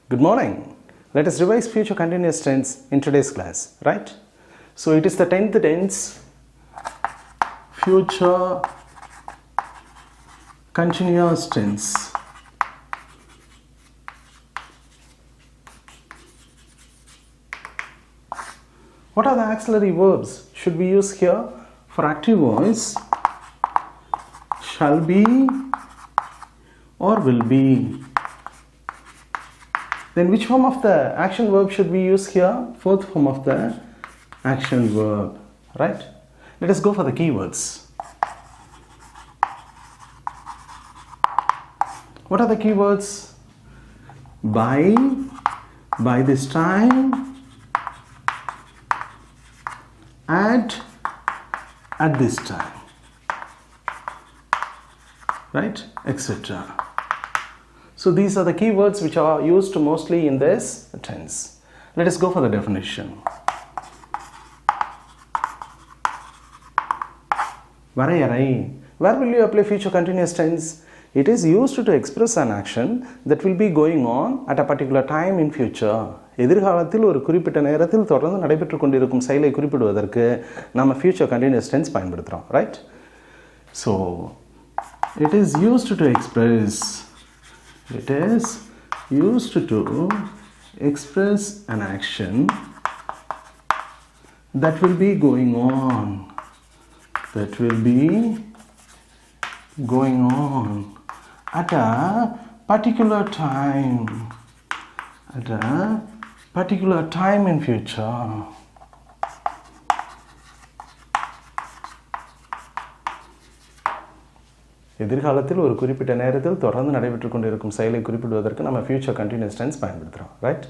Good morning. Let us revise future continuous tense in today's class, right? So it is the 10th tense, future continuous tense. What are the auxiliary verbs should we use here? For active voice, shall be or will be. Then which form of the action verb should we use here? Fourth form of the action verb, right? Let us go for the keywords. What are the keywords? By this time, at this time, right, etc. So these are the keywords which are used mostly in this tense. Let us go for the definition. Varayarai. Where will you apply future continuous tense? It is used to express an action that will be going on at a particular time in future. எதிர்காலத்தில் ஒரு குறிப்பிட்ட நேரத்தில் தொடர்ந்து நடைபெற்று கொண்டிருக்கும் செயலை குறிப்பிடுவதற்கு நாம future continuous tense பயன்படுத்துறோம், right? So it is used to express an action that will be going on at a particular time in future. எதிர்காலத்தில் ஒரு குறிப்பிட்ட நேரத்தில் தொடர்ந்து நடைபெற்று கொண்டிருக்கும் செயலை குறிப்பிடுவதற்கு நம்ம future continuous tense பயன்படுத்துறோம், right?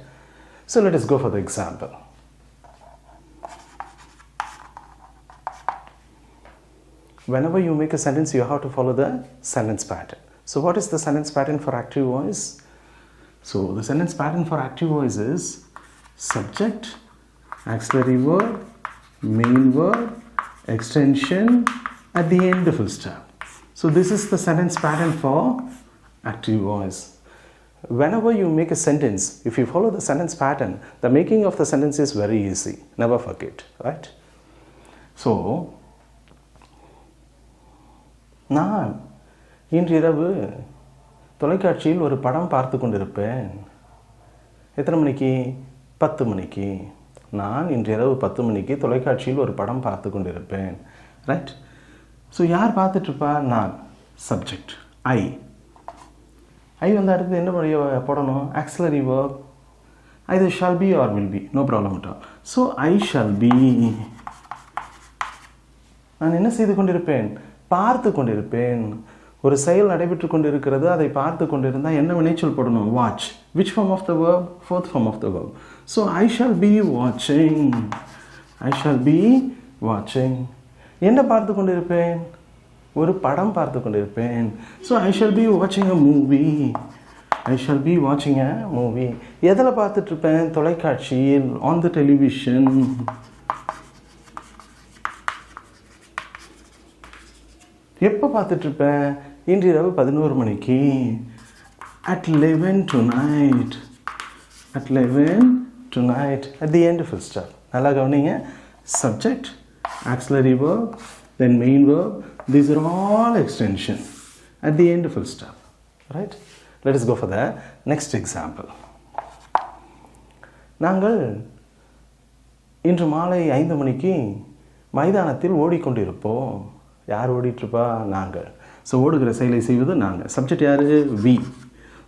So let us go for the example. Whenever you make a sentence, you have to follow the sentence pattern. So what is the sentence pattern for active voice? So the sentence pattern for active voice is subject, auxiliary verb, main verb, extension at the end full stop. So this is the sentence pattern for active voice. Whenever you make a sentence, if you follow the sentence pattern, the making of the sentence is very easy. Never forget, right? So, நான் இன்றிரவு தொலைக்காட்சியில் ஒரு படம் பார்த்து கொண்டிருப்பேன். எத்தனை மணிக்கு? 10 மணிக்கு. நான் இன்றிரவு 10 மணிக்கு தொலைக்காட்சியில் ஒரு படம் பார்த்து கொண்டிருப்பேன், ரைட்? ஸோ யார் பார்த்துட்ருப்பா? நான். சப்ஜெக்ட் ஐ வந்து அடுத்து என்ன போடணும்? Auxiliary verb. either shall be or will be, no problem at all. So I shall be. நான் என்ன செய்து கொண்டிருப்பேன்? பார்த்து கொண்டிருப்பேன். ஒரு செயல் நடைபெற்று கொண்டிருக்கிறது, அதை பார்த்து கொண்டிருந்தால் என்ன வினைச்சொல் போடணும்? Watch. which form of the verb? fourth form of the verb. So I shall be watching. என்ன பார்த்து கொண்டிருப்பேன்? ஒரு படம் பார்த்து கொண்டிருப்பேன். So I shall be watching a movie. எதில் பார்த்துட்டு இருப்பேன்? தொலைக்காட்சியில், on the television. எப்போ பார்த்துட்டு இருப்பேன்? இன்றிரவு 11 மணிக்கு. at 11 tonight. at the end full stop. நல்லா கவனிங்க. subject, auxiliary verb, then main verb. These are all extension at the end full stop, right? Let us go for the next example. நாங்கள் இன்று மாலை 5 மணிக்கு மைதானத்தில் ஓடிக்கொண்டிருப்போம். யார் ஓடிட்டுருப்பா? நாங்கள். ஸோ ஓடுகிற செயலை செய்வது நாங்கள். சப்ஜெக்ட் யார்? வி.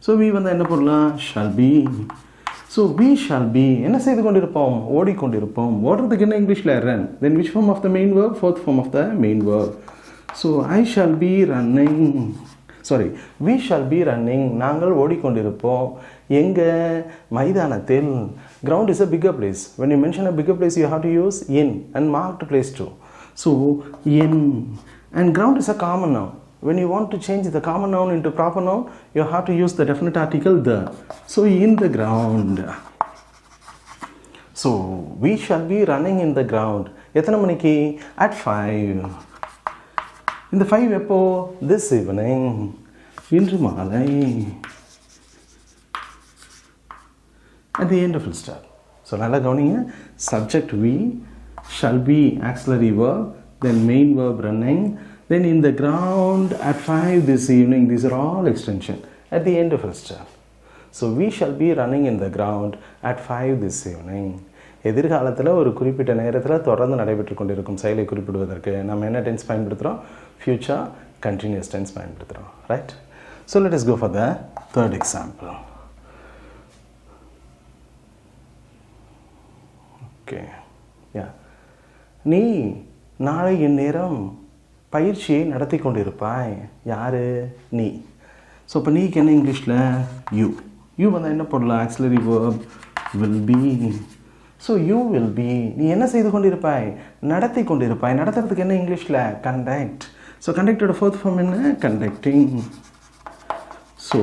ஸோ வி வந்து என்ன பண்ணலாம்? Shall be. So we shall be என்ன செய்து கொண்டிருப்போம்? ஓடிக்கொண்டிருப்போம். ஓடுறதுக்கு என்ன இங்கிலீஷில்? Run. Then which form of the main verb? fourth form of the main verb. So I shall be running. We shall be running. நாங்கள் ஓடிக்கொண்டிருப்போம். எங்கே? மைதானத்தில். Ground is a bigger place. When you mention a bigger place, you have to use in and marked place too. So in, and ground is a common noun. When you want to change the common noun into proper noun, you have to use the definite article the. So in the ground. So we shall be running in the ground. எத்தனை மணிக்கு? at 5. இந்த 5 எப்போ? this evening. இன்று மாலை. at the end of full stop. So நல்லா கவனிங்க. Subject we, shall be auxiliary verb, then main verb running, then in the ground at 5 this evening. These are all extension at the end of full stop. So we shall be running in the ground at 5 this evening. எதிர்காலத்தில் ஒரு குறிப்பிட்ட நேரத்தில் தொடர்ந்து நடைபெற்று கொண்டிருக்கும் செயலை குறிப்பிடுவதற்கு நம்ம என்ன டென்ஸ் பயன்படுத்துகிறோம்? ஃபியூச்சர் கண்டினியூஸ் டென்ஸ் பயன்படுத்துகிறோம். Right. So let us go for the third example. Okay. நீ நாளை இந்நேரம் பயிற்சியை நடத்தி கொண்டிருப்பாய். யார்? நீ. ஸோ இப்போ நீக்கு என்ன இங்கிலீஷில்? யூ. யூ வந்தால் என்ன போடலாம்? Auxiliary verb will be. So you will be. நீ என்ன செய்து கொண்டிருப்பாய்? நடத்தி கொண்டிருப்பாய். நடத்துறதுக்கு என்ன இங்கிலீஷில்? கண்டக்ட். ஸோ கண்டக்டோட ஃபோர்த் ஃபார்ம் என்ன? Conducting. So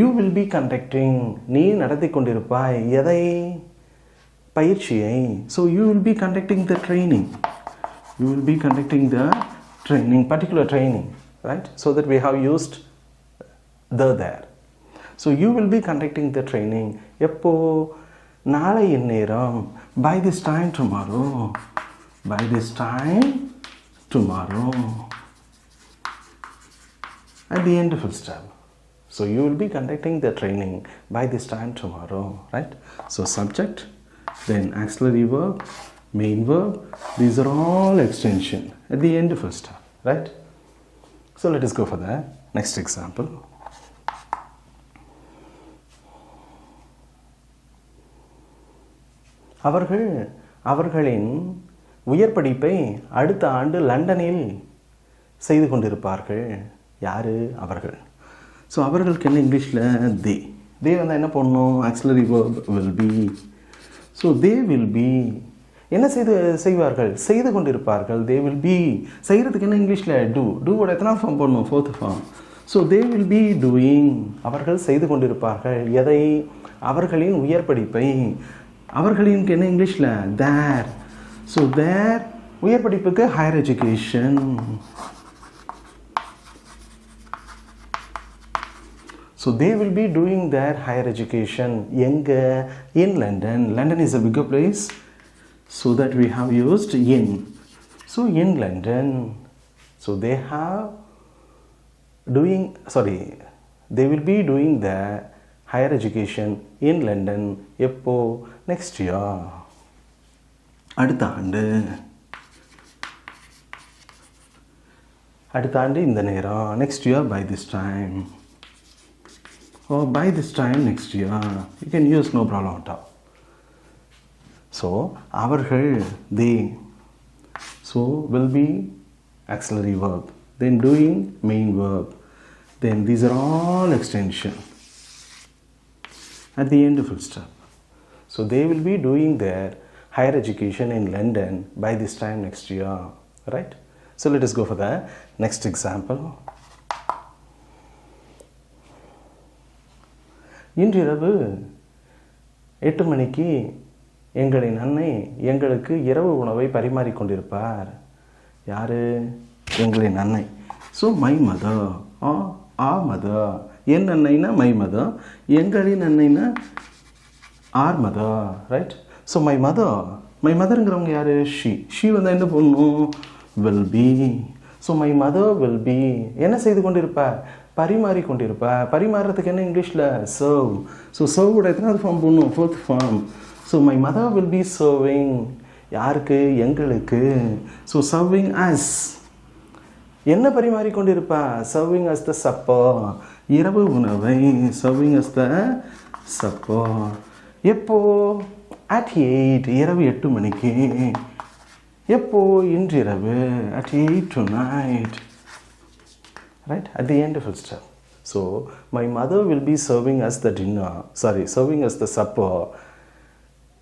you will be conducting. நீ நடத்தி கொண்டிருப்பாய். எதை? பயிற்சியை. So you will be conducting the training. You will be conducting the training, particular training, right? So that we have used the there. So you will be conducting the training. எப்போ? நாளை இந்நேரம். By this time tomorrow. By this time tomorrow. At the end of full stop. So you will be conducting the training by this time tomorrow, right? So subject, then auxiliary verb, main verb, these are all extension at the end of full stop, right? So let us go for the next example. அவர்களின் உயர் படிப்பை அடுத்த ஆண்டு லண்டனில் செய்து கொண்டிருப்பார்கள். யார்? அவர்கள். ஸோ அவர்களுக்கு என்ன இங்கிலீஷில்? தே. தே வந்தால் என்ன பண்ணணும்? Auxiliary verb will be. So they will be. என்ன செய்வார்கள்? செய்து கொண்டிருப்பார்கள். They will be. செய்கிறதுக்கு என்ன இங்கிலீஷில்? டூ. டூவோட எத்தனை ஃபார்ம் பண்ணணும்? Fourth form. So they will be doing. அவர்கள் செய்து கொண்டிருப்பார்கள். எதை? அவர்களின் உயர் படிப்பை. அவர்களின் என்ன இங்கிலீஷில்? தேர். ஸோ தேர் உயர் படிப்புக்கு higher education. So they will be doing their higher education. எங்கே? In London. London is a bigger place. So that we have used in. So in London. So they will be doing their higher education in London. எப்போ? Next year. அடுத்த ஆண்டு. அடுத்த ஆண்டு இந்த நேரம். Next year by this time. Or by this time next year. You can use no problem at all. So அவர்கள், they. So will be auxiliary verb. Then doing, main verb. Then these are all extension at the end of full stop. So they will be doing their higher education in London by this time next year. Right? So let us go for the next example. இன்றிரவு 8 மணிக்கு எங்களின் அன்னை எங்களுக்கு இரவு உணவை பரிமாறிக்கொண்டிருப்பார். யார்? எங்களின் அன்னை. So my mother. Our mother. என் அன்னைனா மை மதர். எங்களின் அன்னைனா our mother. Right. So my மதருங்கிறவங்க யார்? ஷீ வந்தால் என்ன பண்ணணும்? Will be. So my mother will be. என்ன செய்து கொண்டிருப்பார்? பரிமாறி கொண்டிருப்பார். பரிமாறுறதுக்கு என்ன இங்கிலீஷில்? சர்வ். ஸோ சர்வோட எத்தனாவது ஃபார்ம் போடணும்? Fourth form. So my mother will be serving. யாருக்கு? எங்களுக்கு. ஸோ சர்விங் அஸ். என்ன பரிமாறி கொண்டிருப்பா? Serving us the supper. இரவு உணவை. Serving us the supper. எப்போ? அட் 8. இரவு 8 மணிக்கு. எப்போ? இன்றிரவு. At 8 tonight. Right? At the end of full stop. So my mother will be serving us the serving us the supper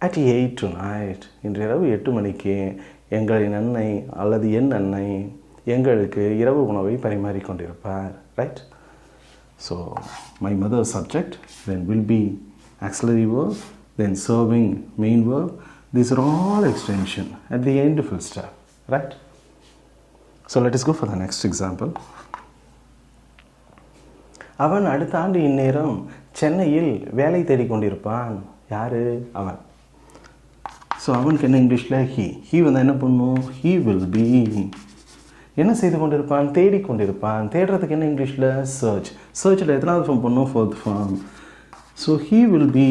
at 8 tonight. இன்றிரவு 8 மணிக்கு எங்களின் அன்னை அல்லது என் அன்னை எங்களுக்கு இரவு உணவை பரிமாறி கொண்டிருப்பார். Right. So my mother subject, then will be auxiliary verb, then serving main verb. These are all extension at the end of full stop. Right. So let us go for the next example. அவன் அடுத்த ஆண்டு இந்நேரம் சென்னையில் வேலை தேடிக்கொண்டிருப்பான். யார்? அவன். So அவனுக்கு என்ன இங்கிலீஷில்? ஹீ வந்து என்ன பண்ணும்? ஹீ வில் பி என்ன செய்து கொண்டிருப்பான்? தேடிக்கொண்டிருப்பான். தேடுறதுக்கு என்ன இங்கிலீஷில்? சர்ச். சர்ச்சில் எத்தனாவது ஃபார்ம் பண்ணும்? Fourth form. So he will be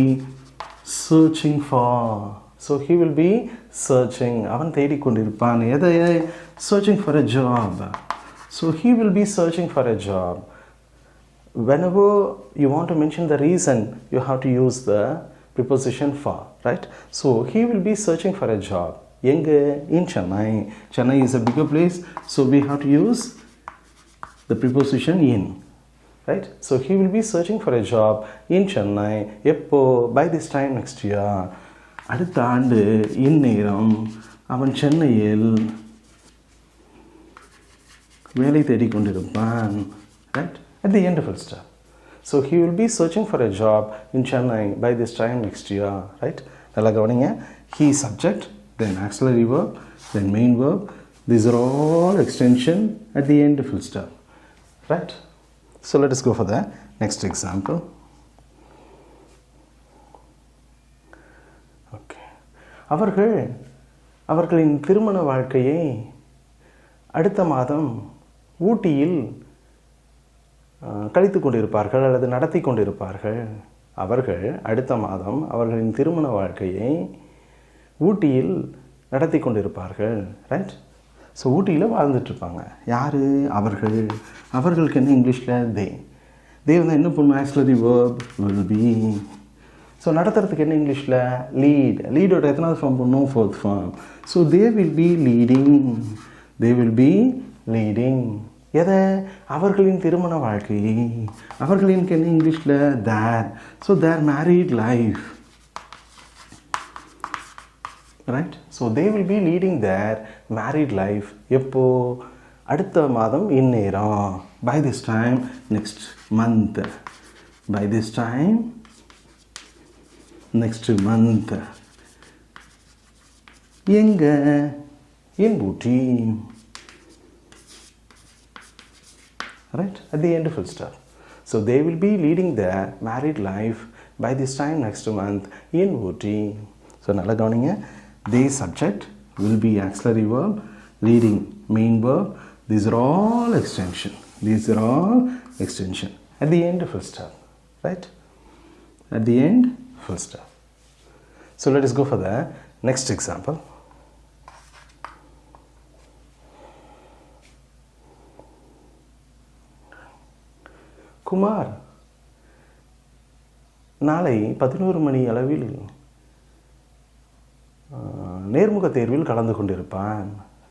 searching for. So he will be searching. அவன் தேடிக்கொண்டிருப்பான். எதை? Searching for a job. So he will be searching for a job. Whenever you want to mention the reason, you have to use the preposition for, right? So he will be searching for a job. Yenga? In Chennai. Chennai is a bigger place, so we have to use the preposition in, right? So he will be searching for a job in Chennai. Eppo? By this time next year. அடுத்த ஆண்டு இந்நேரம் அவன் சென்னையில் வேலை தேடிக்கொண்டிருப்பான், right? At the end of full stop. So he will be searching for a job in Chennai by this time next year, right? நல்லா கவனிங்க. He subject, then auxiliary verb, then main verb. These are all extension at the end of full stop, right? So let us go for the next example. Okay. அவர்களின் திருமண வாழ்க்கையை அடுத்த மாதம் ஊட்டியில் கழித்து கொண்டிருப்பார்கள் அல்லது நடத்தி கொண்டிருப்பார்கள். அவர்கள் அடுத்த மாதம் அவர்களின் திருமண வாழ்க்கையை ஊட்டியில் நடத்தி கொண்டிருப்பார்கள், ரைட்? ஸோ ஊட்டியில் வாழ்ந்துட்டுருப்பாங்க. யார்? அவர்கள். அவர்களுக்கு என்ன இங்கிலீஷில்? தே வந்து என்ன பண்ணும்? Actually verb will be. So நடத்துறதுக்கு என்ன இங்கிலீஷில்? லீட். லீடோட எத்தனாவது ஃபார்ம் பண்ணும்? Fourth form. So they will be leading. They will be leading. எதை? அவர்களின் திருமண வாழ்க்கையை. அவர்களின் என்ன இங்கிலீஷில்? Their. So their married life, right? So they will be leading their married life. எப்போ? அடுத்த மாதம் இந்நேரம். By this time next month. By this time next month. எங்க? In Ooty, right? At the end of full stop. So they will be leading their married life by this time next month in Ooty. So nalla gavaninga. They subject will be auxiliary verb, leading main verb. These are all extension. These are all extension at the end of full stop, right? At the end full stop. So let us go for the next example. Kumar நாளை 11 மணி அளவில் நேர்முக தேர்வில் கலந்து கொண்டிருப்பான்.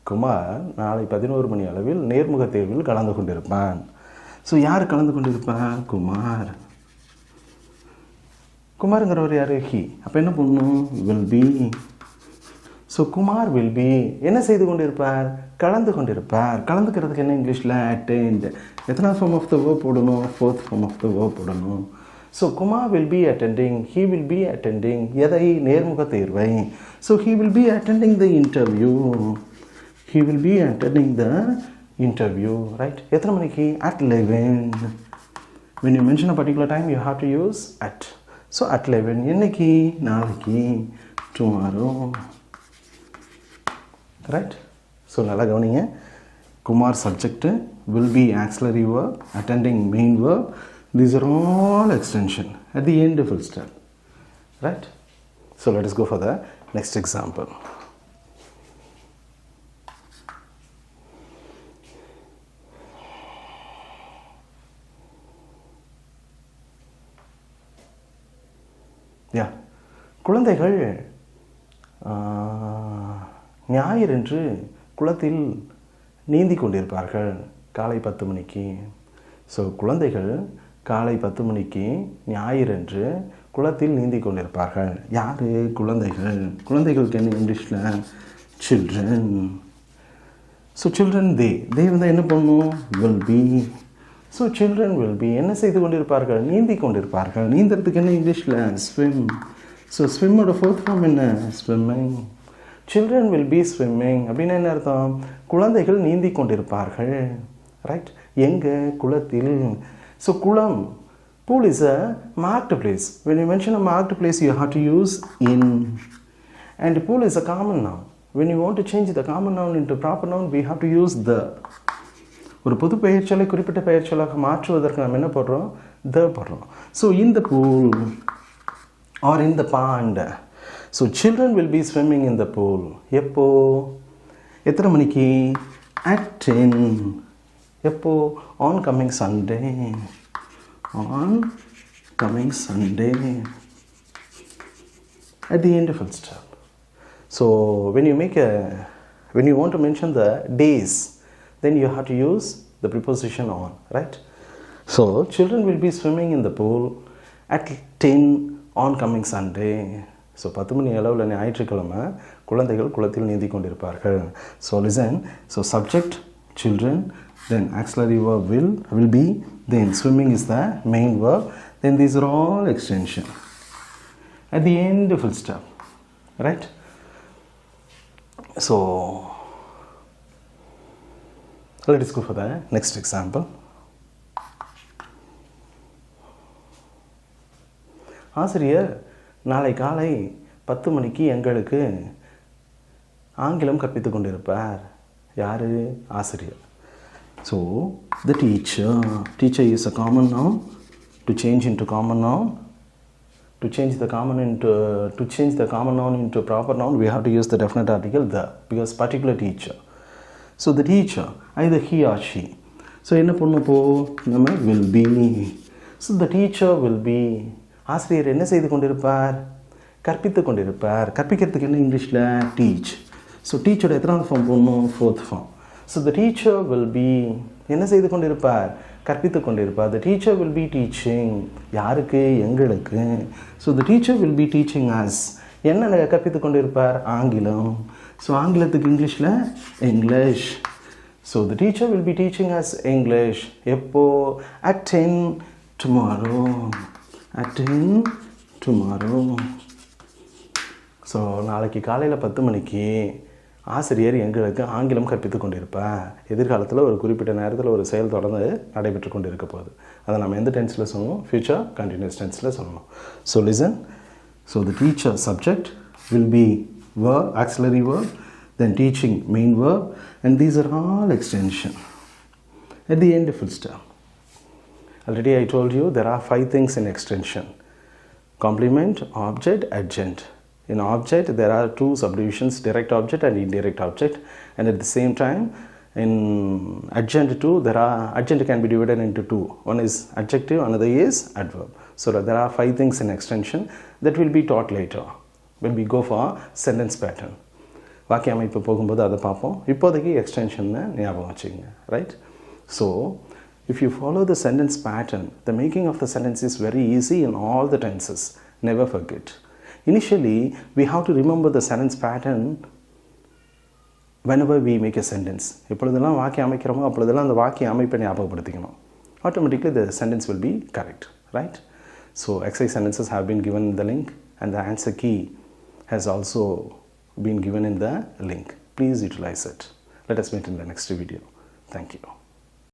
குமார் நாளை 11 மணி அளவில் நேர்முக தேர்வில் கலந்து கொண்டிருப்பான். ஸோ யார் கலந்து கொண்டிருப்பான்? குமார். குமாருங்கிறவர் யார்? ஹி. அப்போ என்ன பண்ணும்? Will be. So Kumar will be என்ன செய்து கொண்டிருப்பார்? கலந்து கொண்டிருப்பார். கலந்துக்கிறதுக்கு என்ன இங்கிலீஷில்? அட்டெண்ட். எத்தனை ஃபார்ம் ஆஃப் த வேர்ப் போடணும்? Fourth form of the verb போடணும். So Kumar will be attending. He will be attending. எதை? நேர்முக தேர்வை. So he will be attending the interview. He will be attending the interview, right? எத்தனை மணிக்கு? at 11. when you mention a particular time you have to use at. so at 11. என்னைக்கு? நாளைக்கு, tomorrow, right? So நல்லா கவனிங்க. Kumar subject, will be auxiliary verb, attending main verb. These are all extension at the end of full stop, right? So let us go for the next example. Yeah. குழந்தைகள் ஞாயிறன்று குளத்தில் நீந்தி கொண்டிருப்பார்கள் காலை 10 மணிக்கு. So குழந்தைகள் காலை 10 மணிக்கு ஞாயிறன்று குளத்தில் நீந்தி கொண்டிருப்பார்கள். யார்? குழந்தைகள். குழந்தைகளுக்கு என்ன இங்கிலீஷில்? சில்ட்ரன். ஸோ சில்ட்ரன் தே வந்து என்ன பண்ணும்? Will be. So children will be என்ன செய்து கொண்டிருப்பார்கள்? நீந்தி கொண்டிருப்பார்கள். நீந்துறதுக்கு என்ன இங்கிலீஷில்? ஸ்விம். ஸோ ஸ்விம்மோட ஃபோர்த் ஃபார்ம் என்ன? Swimming. Children will be swimming அப்படின்னா என்ன அர்த்தம்? குழந்தைகள் நீந்தி கொண்டிருப்பார்கள், ரைட்? எங்கே? குளத்தில். ஸோ குளம் Pool is a marked place. When you mention a marked place, you have to use in. And pool is a common noun. When you want to change the common noun into proper noun, we have to use the. ஒரு பொது பெயர்ச்சொல்லை குறிப்பிட்ட பெயர்ச்சொல்லாக மாற்றுவதற்கு நம்ம என்ன போடுறோம்? The போடுறோம். So in the pool or in the pond. So children will be swimming in the pool. எப்போ? எத்தனை மணிக்கு? At 10. எப்போ? On coming Sunday. On coming Sunday. At the end of full stop. So when you want to mention the days, then you have to use the preposition on, right? So children will be swimming in the pool at 10 on coming Sunday. So 10 மணி அளவில் ஞாயிற்றுக்கிழமை குழந்தைகள் குளத்தில் நீந்தி கொண்டிருப்பார்கள். So listen. So subject children, then auxiliary verb will be, then swimming is the main verb, then these are all extension. At the end full stop, right? So let us go for the next example. ஆசிரியர் நாளை காலை 10 மணிக்கு எங்களுக்கு ஆங்கிலம் கற்பித்துக் கொண்டிருப்பார். யாரு? ஆசிரியர். So the teacher is a common noun. To change into common noun, to change the common noun into proper noun, we have to use the definite article the, because particular teacher. So the teacher, either he or she. So என்ன பண்ணுப்போ நம்ம will be. So the teacher will be. ஆசிரியர் என்ன செய்து கொண்டிருப்பார்? கற்பித்து கொண்டிருப்பார். கற்பிக்கிறதுக்கு என்ன இங்கிலீஷில்? டீச். ஸோ டீச்சோட எத்தனாவது ஃபார்ம் போடணும்? 4th form. So the teacher will be என்ன செய்து கொண்டிருப்பார்? கற்பித்து கொண்டிருப்பார். The teacher will be teaching. யாருக்கு? எங்களுக்கு. So the teacher will be teaching us. என்ன கற்பித்து கொண்டிருப்பார்? ஆங்கிலம். ஸோ ஆங்கிலத்துக்கு இங்கிலீஷில் English. So the teacher will be teaching us English. எப்போ? at 10 tomorrow. At 10 tomorrow. ஸோ நாளைக்கு காலையில் 10 மணிக்கு ஆசிரியர் எங்களுக்கு ஆங்கிலம் கற்பித்து கொண்டிருப்பார். எதிர்காலத்தில் ஒரு குறிப்பிட்ட நேரத்தில் ஒரு செயல் தொடர்ந்து நடைபெற்று கொண்டு இருக்க போகுது. அதை நம்ம எந்த டென்ஸில் சொல்லணும்? ஃபியூச்சர் கண்டினியூஸ் டென்ஸில் சொல்லணும். So listen. So the teacher subject will be verb, auxiliary verb, then teaching main verb, and these are all extension. At the end full stop. Already I told you there are 5 things in extension: complement, object, adjunct. In object there are 2 subdivisions, direct object and indirect object, and at the same time in adjunct too adjunct can be divided into 2. One is adjective, another is adverb. So there are 5 things in extension that will be taught later when we go for sentence pattern. வாக்கிய அமைப்பு போகும்போது அதை பார்ப்போம். இப்போதைக்கு எக்ஸ்டென்ஷன்னு ஞாபகம் வச்சுக்கோங்க, right? So if you follow the sentence pattern, the making of the sentence is very easy in all the tenses. Never forget. Initially, we have to remember the sentence pattern whenever we make a sentence. எப்பொழுதெல்லாம் வாக்கியம் அமைக்கிறோமோ அப்பொழுதெல்லாம் அந்த வாக்கிய அமைப்பை ஞாபகப்படுத்திக்கணும். Automatically the sentence will be correct, right? So exercise sentences have been given in the link, and the answer key has also been given in the link. Please utilize it. Let us meet in the next video. Thank you.